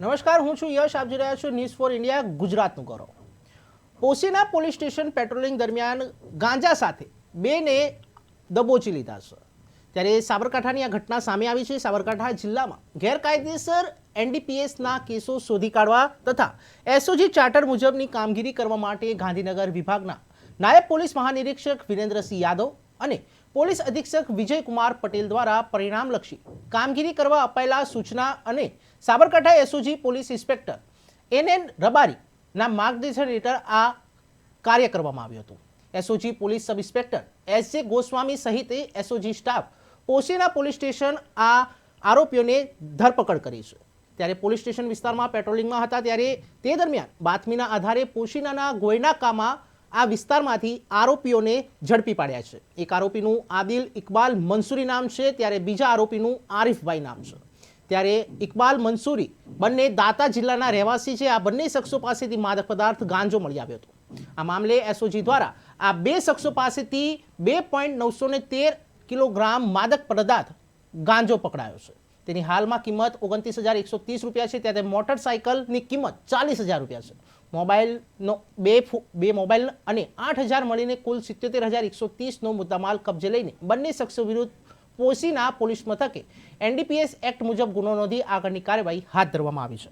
નમસ્કાર, હું છું યશ. આપ જોઈ રહ્યા છો ન્યૂઝ ફોર ઇન્ડિયા ગુજરાતનું ગૌરવ. પોશીના પોલીસ સ્ટેશન પેટ્રોલિંગ દરમિયાન ગાંજા સાથે બેને દબોચી લીધા છે. ત્યારે સાબરકાંઠાની આ ઘટના સામે આવી છે. સાબરકાંઠા જિલ્લામાં ગેરકાયદેસર એનડીપીએસના કેસો શોધી કાઢવા તથા એસઓજી ચાર્ટર મુજબની કામગીરી કરવા માટે ગાંધીનગર વિભાગના નાયબ પોલીસ મહાનિરીક્ષક વિરેન્દ્રસિંહ યાદવ અને પોલીસ અધિક્ષક વિજયકુમાર પટેલ દ્વારા પરિણામલક્ષી કામગીરી કરવા અપાયેલા સૂચના અને Sabarkantha SOG police inspector NN રબારીના માર્ગદર્શન હેઠળ આ કાર્ય કરવામાં આવ્યું હતું. SOG police sub inspector SJ Goswami સહિત SOG staff Poshina police station આ આરોપીઓને ધરપકડ કરી છે. ત્યારે પોલીસ સ્ટેશન વિસ્તારમાં પેટ્રોલિંગમાં હતા ત્યારે તે દરમિયાન બાતમીના આધારે પોશીનાના ગોયનાકામાં આ વિસ્તારમાંથી આરોપીઓને ઝડપી પાડ્યા છે. એક આરોપીનું આદિલ ઇકબાલ મંસૂરી નામ છે, ત્યારે બીજા આરોપીનું આરિફભાઈ નામ છે. ત્યારે ઇકબાલ મંસૂરી બંને દાતા જિલ્લાના રહેવાસી છે. આ બંને શખ્સો પાસેથી માદક પદાર્થ ગાંજો મળી આવ્યો હતો. આ મામલે એસઓજી દ્વારા આ બે શખ્સો પાસેથી 2.913 કિલોગ્રામ માદક પદાર્થ ગાંજો પકડાયો છે. તેની હાલમાં કિંમત 29,130 રૂપિયા છે. ત્યારે મોટરસાયકલની કિંમત 40,000 રૂપિયા છે. મોબાઈલનો બે મોબાઈલ અને 8,000 મળીને કુલ 77,130નો મુદ્દામાલ કબજે લઈને બંને શખ્સો વિરુદ્ધ પોશીના પોલીસ મથકે NDPS એક્ટ મુજબ ગુનો નોંધી આગળની કાર્યવાહી હાથ ધરવામાં આવી છે.